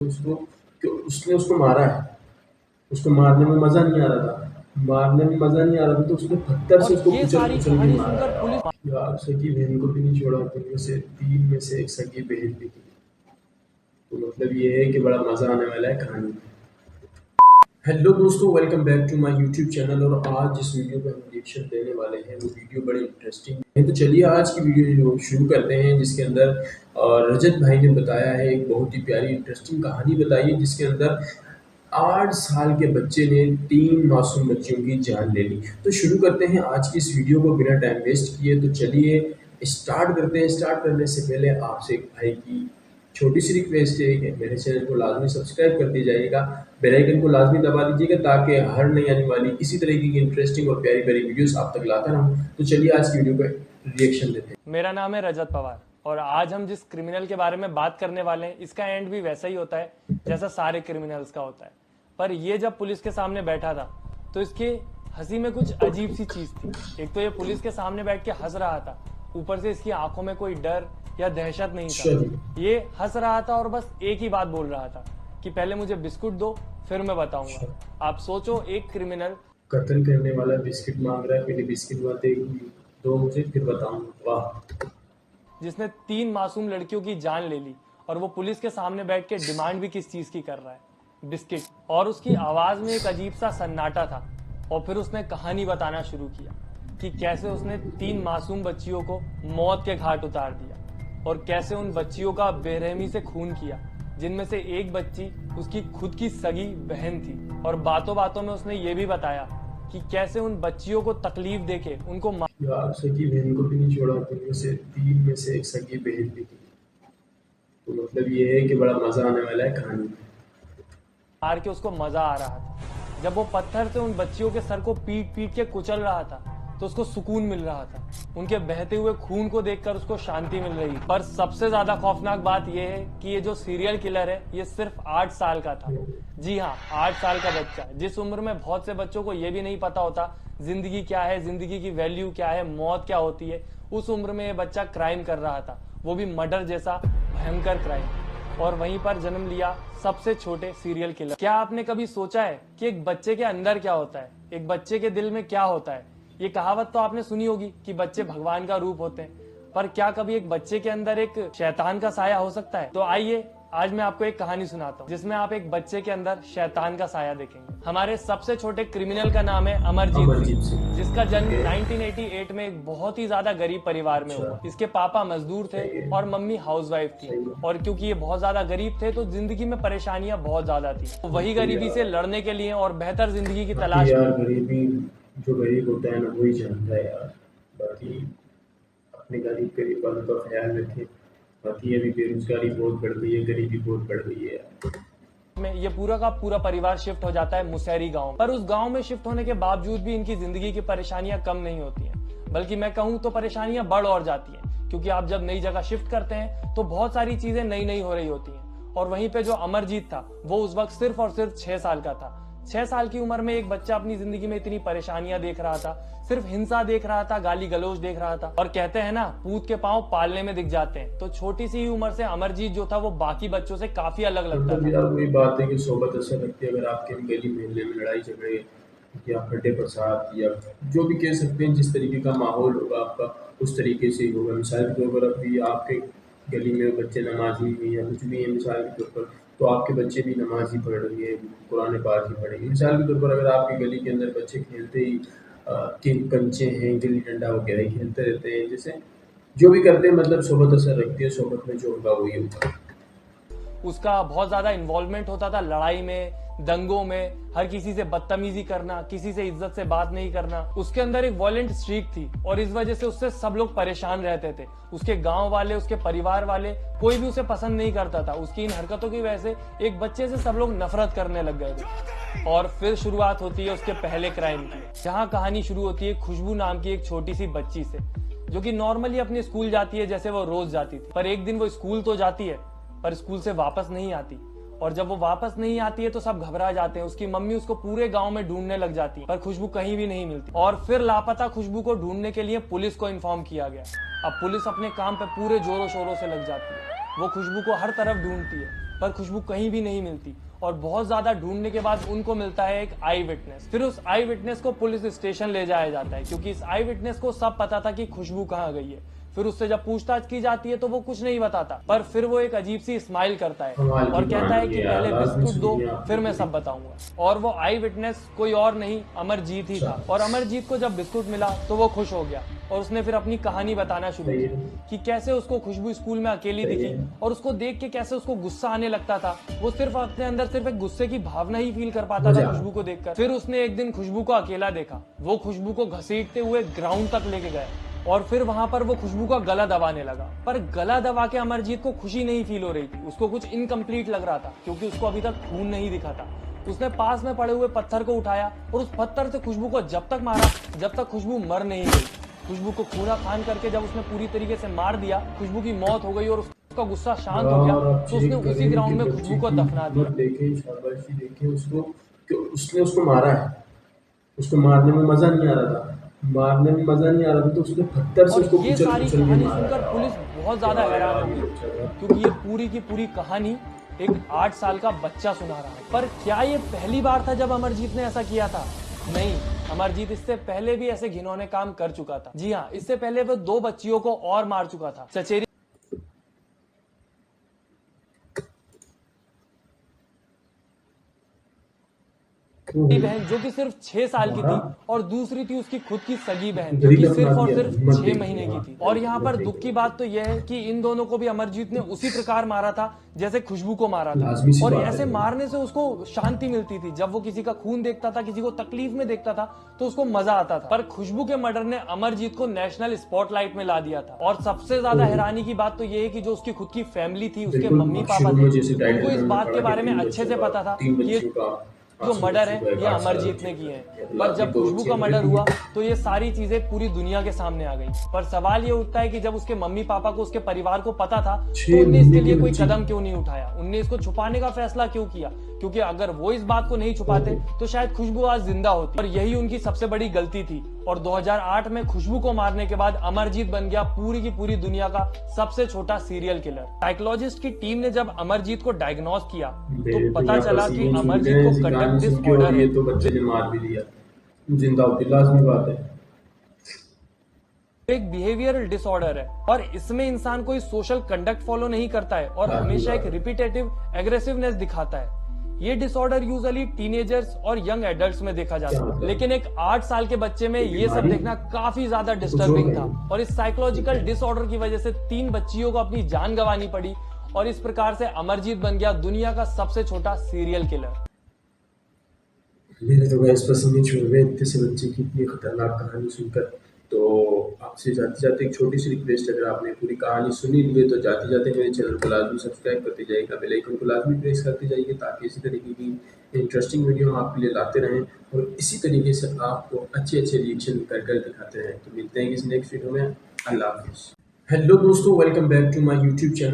उसको कि उसने उसको मारा है। उसको मारने में मज़ा नहीं आ रहा था। मारने में मज़ा नहीं आ रहा था तो उसने पत्थर से और उसको ये सारी कुचल-कुचल के कहानी मारा सुनकर पुलिस यार। यार सगी बहन को भी नहीं छोड़ा, तीन में से एक सगी बहन भी थी। तो मतलब ये है कि बड़ा मज़ा आने वाला है कहानी में। हेलो दोस्तों, welcome back to my YouTube channel. और आज जिस वीडियो पे हम रिएक्शन देने वाले हैं वो वीडियो बड़ी इंटरेस्टिंग है। तो चलिए आज की वीडियो शुरू करते हैं, जिसके अंदर रजत भाई ने बताया है एक बहुत ही प्यारी इंटरेस्टिंग कहानी बताई है, जिसके अंदर 8 साल के बच्चे ने 3 मासूम बच्चियों की जान ले ली। तो शुरू करते हैं आज की इस वीडियो को बिना टाइम वेस्ट किए। तो चलिए स्टार्ट करते हैं। स्टार्ट करने से पहले आपसे एक भाई की छोटी सी रिक्वेस्ट है कि मेरे चैनल को लाजमी सब्सक्राइब कर दीजिएगा, बेल आइकन को लाजमी दबा दीजिएगा, ताकि हर नई आने वाली इसी तरीके की इंटरेस्टिंग और प्यारी प्यारी वीडियोस आप तक लाता रहूं। तो चलिए आज की वीडियो पे रिएक्शन देते हैं। मेरा नाम है रजत पवार और आज हम जिस क्रिमिनल के बारे में बात करने वाले हैं इसका एंड भी वैसा ही होता है जैसा सारे क्रिमिनल्स का होता है। पर ये जब पुलिस के सामने बैठा था तो इसके हंसी में कुछ अजीब सी चीज थी। एक तो ये पुलिस के सामने बैठ के हंस रहा था, ऊपर से इसकी आंखों में कोई डर या दहशत नहीं था। ये हंस रहा था और बस एक ही बात बोल रहा था कि पहले मुझे बिस्कुट दो फिर मैं बताऊंगा। आप सोचो, एक क्रिमिनल कत्ल करने वाला बिस्किट मांग रहा है, पहले बिस्किट दो मुझे फिर बताऊंगा। वाह। जिसने 3 मासूम लड़कियों की जान ले ली और वो पुलिस के सामने बैठ के डिमांड भी किस चीज की कर रहा है, बिस्किट। और उसकी आवाज में एक अजीब सा सन्नाटा था। और फिर उसने कहानी बताना शुरू किया कि कैसे उसने 3 मासूम बच्चियों को मौत के घाट उतार दिया और कैसे उन बच्चियों का बेरहमी से खून किया, जिनमें से एक बच्ची उसकी खुद की सगी बहन थी। और बातों बातों में उसने ये भी बताया कि कैसे उन बच्चियों को तकलीफ देके उनको यार सगी बहन को भी नहीं छोड़ा, तीन में से एक सगी बहन भी थी। तो मतलब ये है कि बड़ा मजा आने वाला है कहानी में। मार के उसको मजा आ रहा था। जब वो पत्थर से उन बच्चियों के सर को पीट पीट के कुचल रहा था तो उसको सुकून मिल रहा था। उनके बहते हुए खून को देखकर उसको शांति मिल रही। पर सबसे ज्यादा खौफनाक बात यह है कि ये जो सीरियल किलर है ये सिर्फ 8 साल का था। जी हाँ, 8 साल का बच्चा, जिस उम्र में बहुत से बच्चों को यह भी नहीं पता होता जिंदगी क्या है, जिंदगी की वैल्यू क्या है, मौत क्या होती है। उस उम्र में ये बच्चा क्राइम कर रहा था, वो भी मर्डर जैसा भयंकर क्राइम। और वहीं पर जन्म लिया सबसे छोटे सीरियल किलर। क्या आपने कभी सोचा है कि एक बच्चे के अंदर क्या होता है, एक बच्चे के दिल में क्या होता है? ये कहावत तो आपने सुनी होगी कि बच्चे भगवान का रूप होते हैं, पर क्या कभी एक बच्चे के अंदर एक शैतान का साया हो सकता है? तो आइए आज मैं आपको एक कहानी सुनाता हूँ जिसमें आप एक बच्चे के अंदर शैतान का साया देखेंगे। हमारे सबसे छोटे क्रिमिनल का नाम है अमरजीत सिंह, जिसका जन्म 1988 में एक बहुत ही ज्यादा गरीब परिवार में हुआ। इसके पापा मजदूर थे और मम्मी हाउसवाइफ थी। और क्योंकि ये बहुत ज्यादा गरीब थे तो जिंदगी में परेशानियां बहुत ज्यादा थी। तो वही गरीबी से लड़ने के लिए और बेहतर जिंदगी की तलाश यार गरीबी, जो गरीब होता है ना वही जानता है यार। बाकी अपने गरीब गरीब वालों का ख्याल रखें। बाकी अभी बेरोजगारी बहुत बढ़ गई है, गरीबी बहुत बढ़ गई है यार। में ये पूरा का पूरा परिवार शिफ्ट हो जाता है मुसहरी गांव। पर उस गांव में शिफ्ट होने के बावजूद भी इनकी जिंदगी की परेशानियां कम नहीं होती हैं, बल्कि मैं कहूं तो परेशानियां बढ़ और जाती हैं। क्योंकि आप जब नई जगह शिफ्ट करते हैं तो बहुत सारी चीजें नई नई हो रही होती हैं। और वहीं पे जो अमरजीत था वो उस वक्त सिर्फ और सिर्फ 6 साल का था। 6 साल की उम्र में एक बच्चा अपनी जिंदगी में इतनी परेशानियां देख रहा था, सिर्फ हिंसा देख रहा था, गाली गलौज देख रहा था। और कहते हैं ना, पूत के पांव पालने में दिख जाते हैं। तो छोटी सी उम्र से अमरजीत जो था वो बाकी बच्चों से काफी अलग लगता था। यार वही बात है कि सोबत असर रखती है। अगर आपके गली मोहल्ले में लड़ाई झगड़े या फटे प्रसाद या जो भी कह सकते हैं, जिस तरीके का माहौल होगा आपका उस तरीके से ही होगा। मिसाल के तौर पर अभी आपके गली में बच्चे नमाजी हैं या कुछ भी है, मिसाल के तौर पर तो आपके बच्चे भी नमाज ही पढ़ रही है, कुरान पाक ही पढ़ेंगे। मिसाल के तौर पर अगर आपकी गली के अंदर बच्चे खेलते ही कि कंचे हैं, गिल्ली डंडा वगैरह ही खेलते रहते हैं, जैसे जो भी करते हैं, मतलब सोबत असर रखती है। सोबत में जो होगा वही होगा। उसका बहुत ज्यादा इन्वॉल्वमेंट होता था लड़ाई में, दंगों में, हर किसी से बदतमीजी करना, किसी से इज्जत से बात नहीं करना। उसके अंदर एक वॉयलेंट स्ट्रीक थी और इस वजह से उससे सब लोग परेशान रहते थे। उसके गांव वाले, उसके परिवार वाले, कोई भी उसे पसंद नहीं करता था। उसकी इन हरकतों की वजह से एक बच्चे से सब लोग नफरत करने लग गए थे। और फिर शुरुआत होती है उसके पहले क्राइम की, जहाँ कहानी शुरू होती है खुशबू नाम की एक छोटी सी बच्ची से, जो कि नॉर्मली अपने स्कूल जाती है जैसे वो रोज जाती थी। पर एक दिन वो स्कूल तो जाती है पर स्कूल से वापस नहीं आती। और जब वो वापस नहीं आती है तो सब घबरा जाते हैं। उसकी मम्मी उसको पूरे गांव में ढूंढने लग जाती है पर खुशबू कहीं भी नहीं मिलती। और फिर लापता खुशबू को ढूंढने के लिए पुलिस को इन्फॉर्म किया गया। अब पुलिस अपने काम पे पूरे जोरों शोरों से लग जाती है। वो खुशबू को हर तरफ ढूंढती है पर खुशबू कहीं भी नहीं मिलती और बहुत ज्यादा ढूंढने के बाद उनको मिलता है एक आई विटनेस। फिर उस आई विटनेस को पुलिस स्टेशन ले जाया जाता है क्योंकि इस आई विटनेस को सब पता था कि खुशबू कहाँ गई है। फिर उससे जब पूछताछ की जाती है तो वो कुछ नहीं बताता, पर फिर वो एक अजीब सी स्माइल करता है और कहता है कि पहले बिस्कुट दो फिर मैं सब बताऊंगा। और वो आई विटनेस कोई और नहीं अमरजीत ही था। और अमरजीत को जब बिस्कुट मिला तो वो खुश हो गया और उसने फिर अपनी कहानी बताना शुरू की कि कैसे उसको खुशबू स्कूल में अकेली दिखी और उसको देख के कैसे उसको गुस्सा आने लगता था। वो सिर्फ अपने अंदर सिर्फ एक गुस्से की भावना ही फील कर पाता था खुशबू को देखकर। फिर उसने एक दिन खुशबू को अकेला देखा। वो खुशबू को घसीटते हुए ग्राउंड तक लेके गए और फिर वहां पर वो खुशबू का गला दबाने लगा। पर गला दबा के अमरजीत को खुशी नहीं फील हो रही थी, उसको कुछ इनकम्प्लीट लग रहा था क्योंकि उसको अभी तक खून नहीं दिखा था। उसने पास में पड़े हुए पत्थर को उठाया और उस पत्थर से खुशबू को जब तक मारा जब तक खुशबू मर नहीं गई। खुशबू को खूना खान करके जब उसने पूरी तरीके से मार दिया, खुशबू की मौत हो गई और उसका गुस्सा शांत हो गया, तो उसने उसी ग्राउंड में खुशबू को दफना दिया। देखें उसको कि उसने उसको मारा है, उसको मारने में मजा नहीं आ रहा था, तो उसने पत्थर से उसको ये सारी कुचल के कहानी मारा सुनकर है। पुलिस बहुत ज्यादा हैरान हो गई क्योंकि ये पूरी की पूरी कहानी एक 8 साल का बच्चा सुना रहा है। पर क्या ये पहली बार था जब अमरजीत ने ऐसा किया था? नहीं, अमरजीत इससे पहले भी ऐसे घिनौने काम कर चुका था। जी हाँ, इससे पहले वो 2 बच्चियों को और मार चुका था। चचेरी बहन जो कि सिर्फ 6 साल की थी और दूसरी थी उसकी खुद की सगी बहन जो कि सिर्फ और सिर्फ 6 महीने की थी। और यहाँ पर दुख की बात तो यह है कि इन दोनों को भी अमरजीत ने उसी प्रकार मारा था जैसे खुशबू को मारा था। और ऐसे मारने से उसको शांति मिलती थी। जब वो किसी का खून देखता था, किसी को तकलीफ में देखता था तो उसको मजा आता था। पर खुशबू के मर्डर ने अमरजीत को नेशनल स्पॉटलाइट में ला दिया था। और सबसे ज्यादा हैरानी की बात तो यह है कि जो उसकी खुद की फैमिली थी, उसके मम्मी पापा थे, उनको इस बात के बारे में अच्छे से पता था कि ये जो मर्डर है ये अमरजीत ने किए हैं। पर जब खुशबू का मर्डर हुआ तो ये सारी चीजें पूरी दुनिया के सामने आ गई। पर सवाल ये उठता है कि जब उसके मम्मी पापा को उसके परिवार को पता था तो उनने इसके लिए कोई कदम क्यों नहीं उठाया? उनने इसको छुपाने का फैसला क्यों किया? क्योंकि अगर वो इस बात को नहीं छुपाते तो शायद खुशबू आज जिंदा होती। और यही उनकी सबसे बड़ी गलती थी। और 2008 में खुशबू को मारने के बाद अमरजीत बन गया पूरी की पूरी दुनिया का सबसे छोटा सीरियल किलर। साइकोलॉजिस्ट की टीम ने जब अमरजीत को डायग्नोस किया तो पता चला कि अमरजीत को कंडक्ट डिसऑर्डर है। तो बच्चे ने मार भी दिया, जिंदा होती लाजमी बात है। एक बिहेवियरल डिसऑर्डर है और इसमें इंसान कोई सोशल कंडक्ट फॉलो नहीं करता है और हमेशा एक रिपीटेटिव एग्रेसिवनेस दिखाता है। ये डिसऑर्डर यूजुअली टीनेजर्स और यंग एडल्ट्स में देखा जाता है, लेकिन एक 8 साल के बच्चे में ये सब देखना काफी ज्यादा डिस्टर्बिंग था। और इस साइकोलॉजिकल डिसऑर्डर की वजह से 3 बच्चियों को अपनी जान गंवानी पड़ी और इस प्रकार से अमरजीत बन गया दुनिया का सबसे छोटा सीरियल किलर। मेरे तो गैस पसंद नहीं छोड़ रहे इतने से बच्चे की इतनी खतरनाक कहानी सुनकर। तो आपसे जाते जाते एक छोटी सी रिक्वेस्ट, अगर आपने पूरी कहानी सुनी ली है तो जाते जाते मेरे चैनल को लाजमी सब्सक्राइब करते जाइएगा, बेल आइकन को लाजमी प्रेस करते जाइए ताकि इसी तरीके की इंटरेस्टिंग वीडियो हम आपके लिए लाते रहें और इसी तरीके से आपको अच्छे अच्छे रिएक्शन कर दिखाते रहें। तो मिलते हैं किसी नेक्स्ट वीडियो में। अल्लाह हाफिज़। हेलो दोस्तों, welcome back to my YouTube channel.